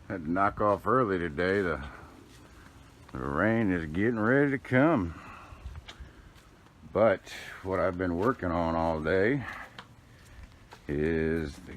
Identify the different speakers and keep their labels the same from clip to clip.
Speaker 1: Had to knock off early today. The rain is getting ready to come. But what I've been working on all day is the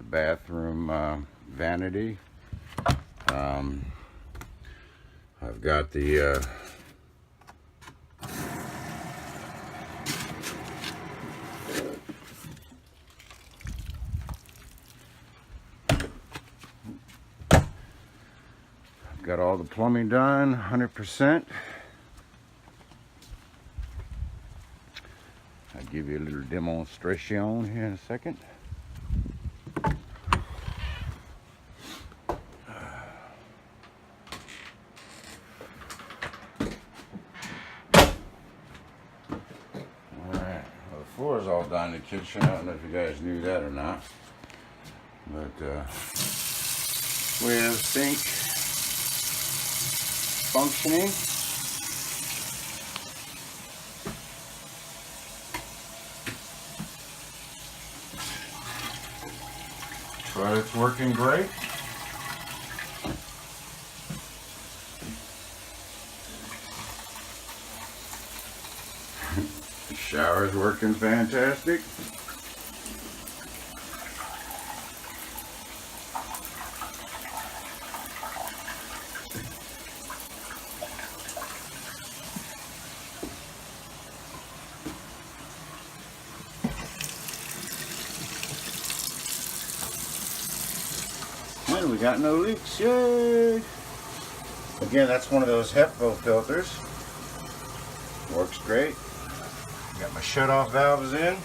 Speaker 1: bathroom vanity. I've got the got all the plumbing done, 100%. I'll give you a little demonstration here in a second. Alright, well, the floor is all done in the kitchen. I don't know if you guys knew that or not. But we have sink functioning. But it's working great. The shower's working fantastic. And we got no leaks, yay! Again, that's one of those HEPA filters. Works great. Got my shut-off valves in.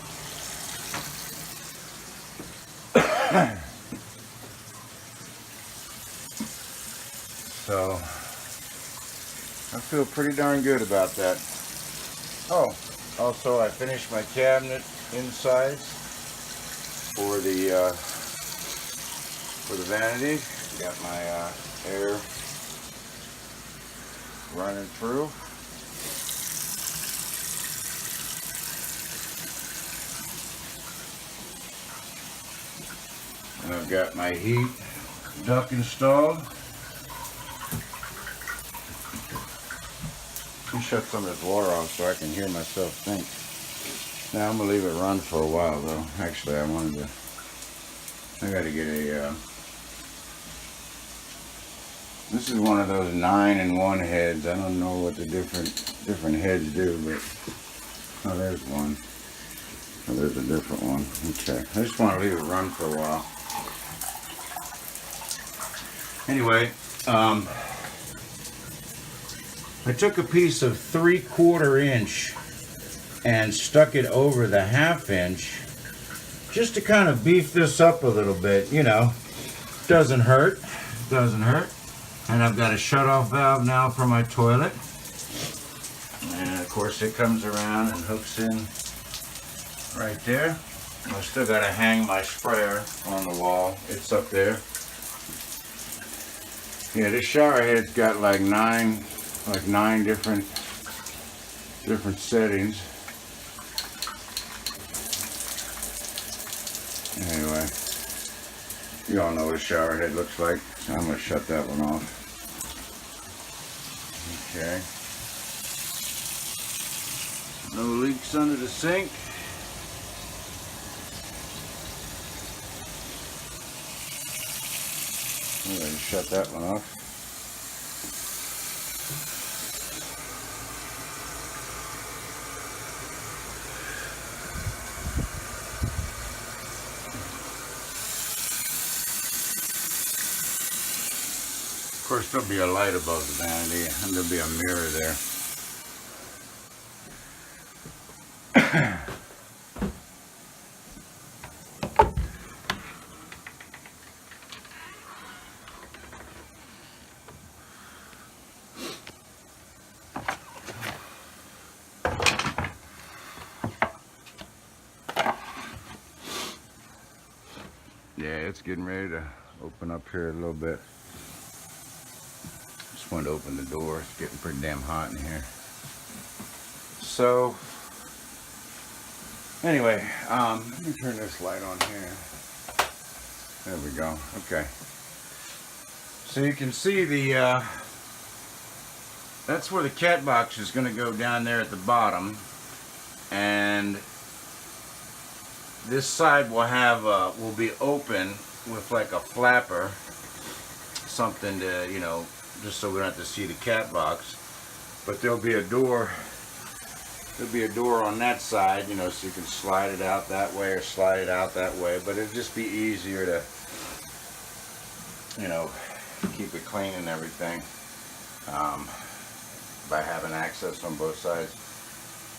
Speaker 1: So, I feel pretty darn good about that. Oh, also I finished my cabinet insides for the vanity. Got my air running through. And I've got my heat duct installed. Let me shut some of this water off so I can hear myself think. Now I'm gonna leave it run for a while though. Actually, I gotta get a this is one of those 9-in-1 heads. I don't know what the different heads do, but oh, there's one. Oh, there's a different one. Okay, I just want to leave it run for a while. Anyway, I took a piece of 3/4 inch and stuck it over the 1/2 inch just to kind of beef this up a little bit. You know, doesn't hurt. Doesn't hurt. And I've got a shut-off valve now for my toilet. And of course it comes around and hooks in right there. I still got to hang my sprayer on the wall. It's up there. Yeah, this shower head's got like nine different settings. Anyway, you all know what a shower head looks like. So I'm going to shut that one off. Okay. No leaks under the sink. I'm going to shut that one off. Of course, there'll be a light above the vanity, and there'll be a mirror there. Yeah, it's getting ready to open up here a little bit. Just wanted to open the door. It's getting pretty damn hot in here. So, anyway, let me turn this light on here. There we go. Okay. So you can see that's where the cat box is going to go, down there at the bottom, and this side will be open with like a flapper, something to, you know, just so we don't have to see the cat box. But there'll be a door. There'll be a door on that side, you know, so you can slide it out that way or slide it out that way. But it'll just be easier to, you know, keep it clean and everything by having access on both sides.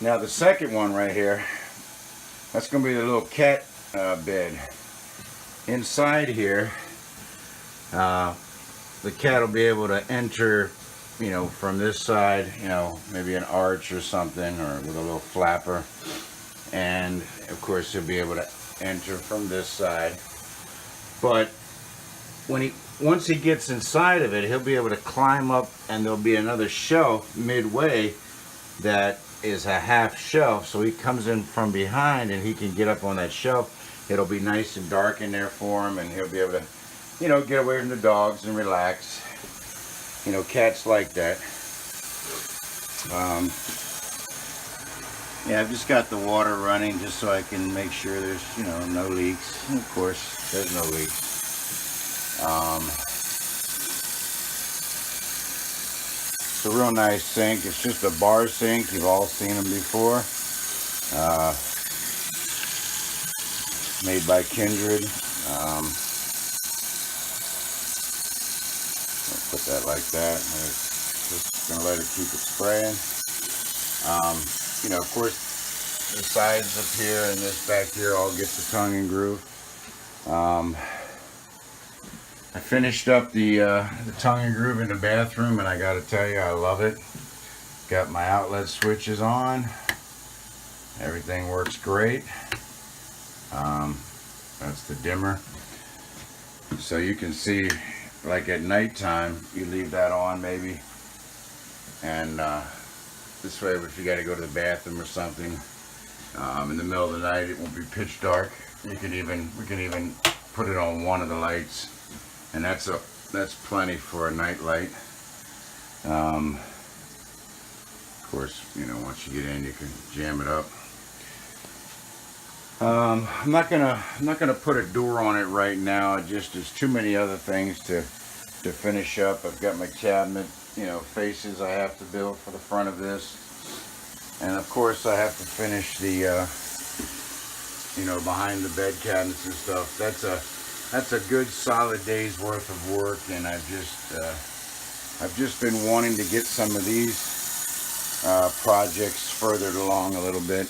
Speaker 1: Now the second one right here, that's going to be the little cat bed. Inside here, the cat will be able to enter, you know, from this side, you know, maybe an arch or something, or with a little flapper. And of course he'll be able to enter from this side. But once he gets inside of it, he'll be able to climb up, and there'll be another shelf midway that is a half shelf, so he comes in from behind and he can get up on that shelf. It'll be nice and dark in there for him, and he'll be able to, you know, get away from the dogs and relax. You know, cats like that. Yeah, I've just got the water running just so I can make sure there's, you know, no leaks. And of course, there's no leaks. It's a real nice sink. It's just a bar sink. You've all seen them before. Made by Kindred. I'll put that like that. I'm just gonna let it keep it spraying. You know, of course, the sides up here and this back here all get the tongue and groove. I finished up the tongue and groove in the bathroom, and I got to tell you, I love it. Got my outlet switches on. Everything works great. That's the dimmer. So you can see, like at nighttime, you leave that on maybe, and this way, if you got to go to the bathroom or something in the middle of the night, it won't be pitch dark. We can even put it on one of the lights, and that's plenty for a night light. Of course, you know, once you get in, you can jam it up. I'm not gonna put a door on it right now. There's too many other things to finish up. I've got my cabinet, you know, faces I have to build for the front of this, and of course I have to finish the you know, behind the bed cabinets and stuff. That's a good solid day's worth of work, and I've just been wanting to get some of these projects furthered along a little bit.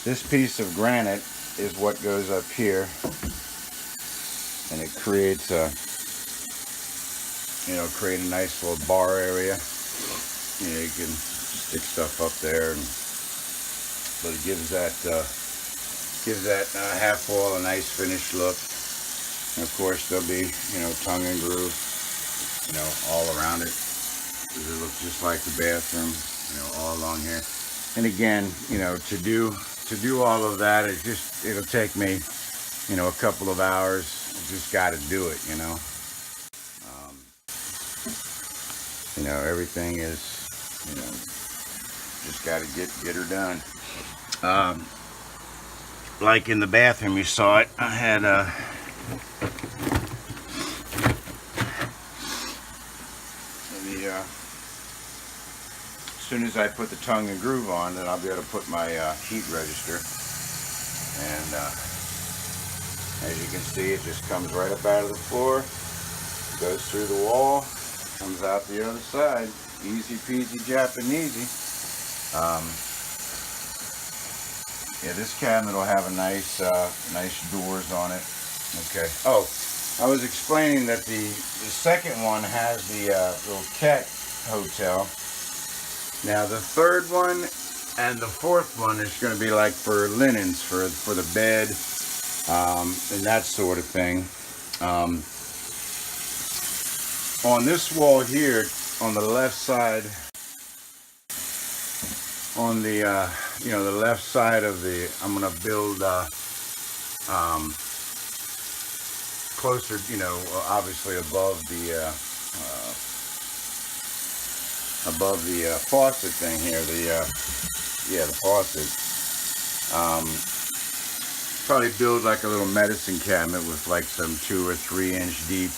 Speaker 1: This piece of granite is what goes up here, and it creates a, you know, create a nice little bar area. You know, you can stick stuff up there, but it gives that half wall a nice finished look. And of course, there'll be, you know, tongue and groove, you know, all around it. It looks just like the bathroom, you know, all along here. And again, you know, to do all of that, it'll take me, you know, a couple of hours. I just got to do it, you know. You know, everything is, you know, just got to get her done. Like in the bathroom, you saw it. I had as soon as I put the tongue and groove on, then I'll be able to put my heat register. And as you can see, it just comes right up out of the floor, goes through the wall, comes out the other side. Easy peasy Japanesey. Yeah, this cabinet will have a nice doors on it. Okay. Oh, I was explaining that the second one has the little cat hotel. Now the third one and the fourth one is going to be like for linens, for the bed, and that sort of thing. On this wall here, on the left side, on the you know, the left side of the, I'm going to build closer, you know, obviously above the faucet thing here. The faucet. Probably build like a little medicine cabinet with like some 2 or 3 inch deep,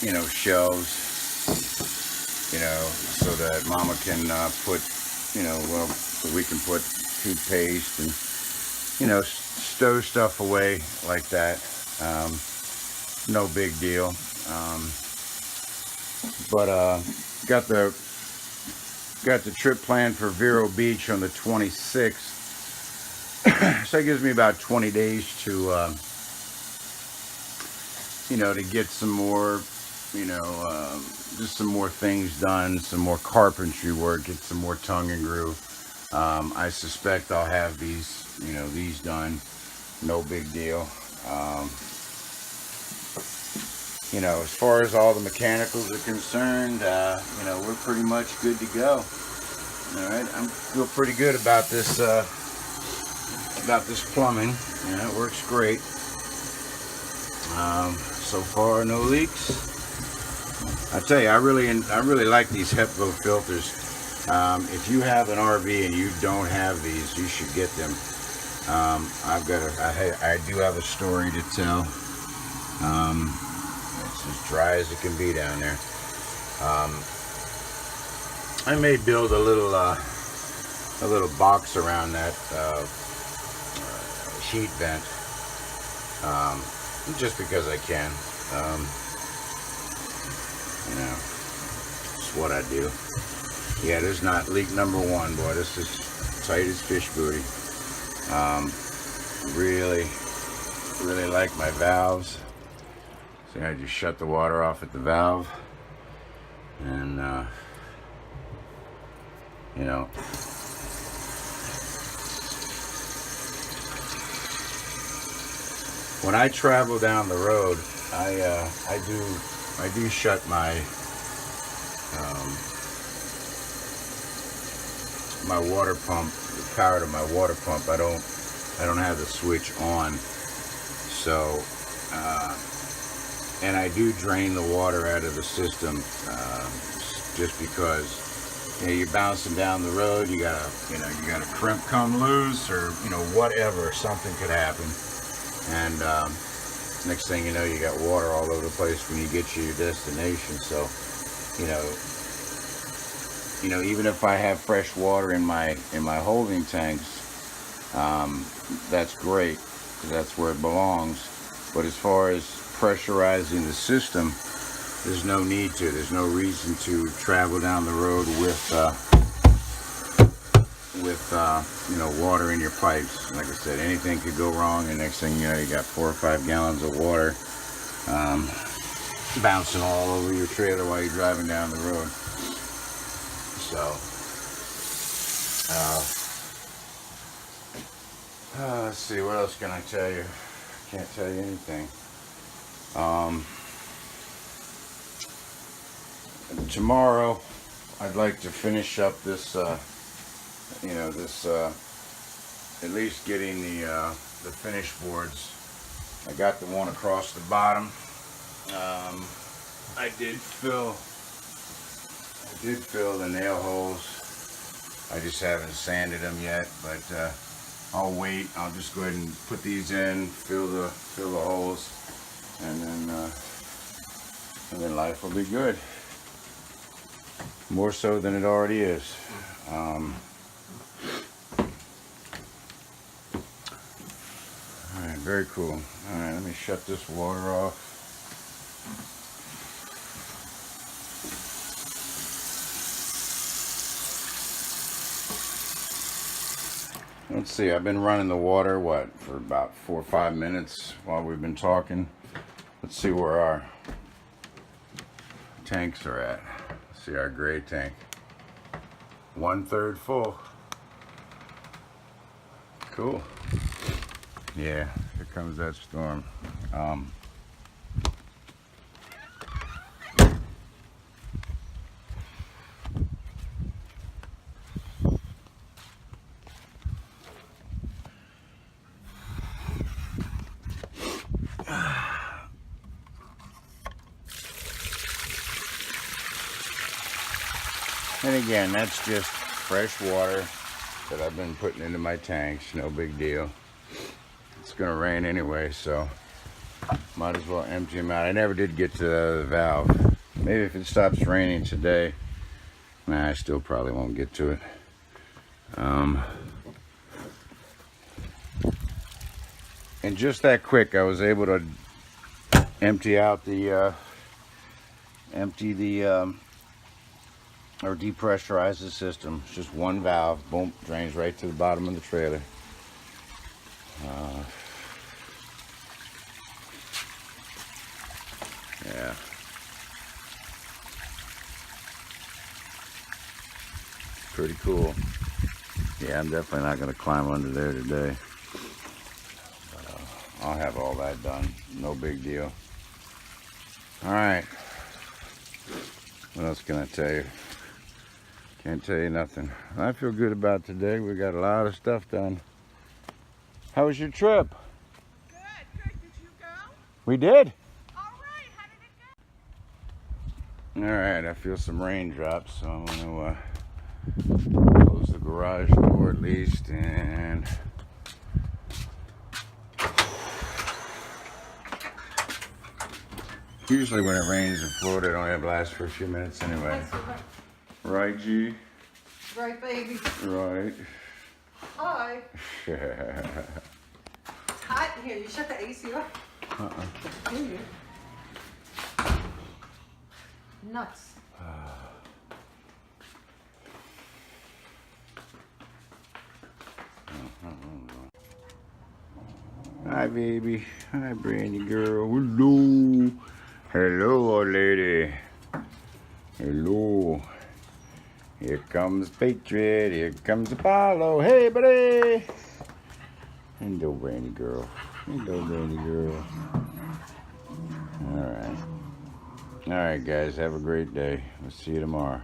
Speaker 1: you know, shelves. You know, so that Mama can put, you know, well, we can put toothpaste and, you know, stow stuff away like that. No big deal. But got the trip planned for Vero Beach on the 26th. So it gives me about 20 days to, you know, to get some more, you know, just some more things done, some more carpentry work, get some more tongue and groove. I suspect I'll have these, you know, these done. No big deal. You know, as far as all the mechanicals are concerned, you know, we're pretty much good to go. All right, I feel pretty good about this plumbing. Yeah, it works great. So far, no leaks. I tell you, I really like these HEPCO filters. If you have an RV and you don't have these, you should get them. I do have a story to tell. It's as dry as it can be down there. I may build a little box around that heat vent, just because I can. You know, it's what I do. Yeah, there's not leak number 1, boy. This is tight as fish booty. Really like my valves. See, I just shut the water off at the valve, and you know, when I travel down the road, I do shut my my water pump, the power to my water pump. I don't have the switch on, so and I do drain the water out of the system, just because, you know, you're bouncing down the road, you got a crimp come loose, or, you know, whatever, something could happen, and next thing you know, you got water all over the place when you get to your destination. So, you know, even if I have fresh water in my holding tanks, that's great, because that's where it belongs. But as far as pressurizing the system, there's no need to. There's no reason to travel down the road with you know, water in your pipes. Like I said, anything could go wrong, and next thing you know, you got 4 or 5 gallons of water bouncing all over your trailer while you're driving down the road. So, let's see, what else can I tell you? Can't tell you anything. Tomorrow, I'd like to finish up this, you know, this, at least getting the finish boards. I got the one across the bottom. I did fill the nail holes. I just haven't sanded them yet, but I'll wait. I'll just go ahead and put these in, fill the holes, and then life will be good. More so than it already is. Alright, very cool. Alright, let me shut this water off. Let's see, I've been running the water, for about 4 or 5 minutes while we've been talking. Let's see where our tanks are at. Let's see our gray tank. 1/3 full. Cool. Yeah, here comes that storm. And again, that's just fresh water that I've been putting into my tanks. No big deal. It's gonna rain anyway, so might as well empty them out. I never did get to the valve. Maybe if it stops raining today. Nah, I still probably won't get to it. And just that quick, I was able to empty out the or depressurize the system. It's just one valve, boom, drains right to the bottom of the trailer. Yeah. Pretty cool. Yeah, I'm definitely not going to climb under there today. I'll have all that done. No big deal. All right. What else can I tell you? Can't tell you nothing. I feel good about today. We got a lot of stuff done. How was your trip?
Speaker 2: Good, good. Did you go?
Speaker 1: We did.
Speaker 2: All right. How did it go?
Speaker 1: All right. I feel some raindrops, so I'm gonna close the garage door at least, and usually when it rains in Florida, it only lasts for a few minutes anyway. Right, G?
Speaker 2: Right, baby.
Speaker 1: Right.
Speaker 2: Hi. It's hot in here. You shut the AC off? Do you? Nuts.
Speaker 1: Hi, baby. Hi, Brandy girl. Hello. Hello, old lady. Hello. Here comes Patriot. Here comes Apollo. Hey, buddy. Hello, Brandy girl. Hello, Brandy girl. All right. All right, guys. Have a great day. We'll see you tomorrow.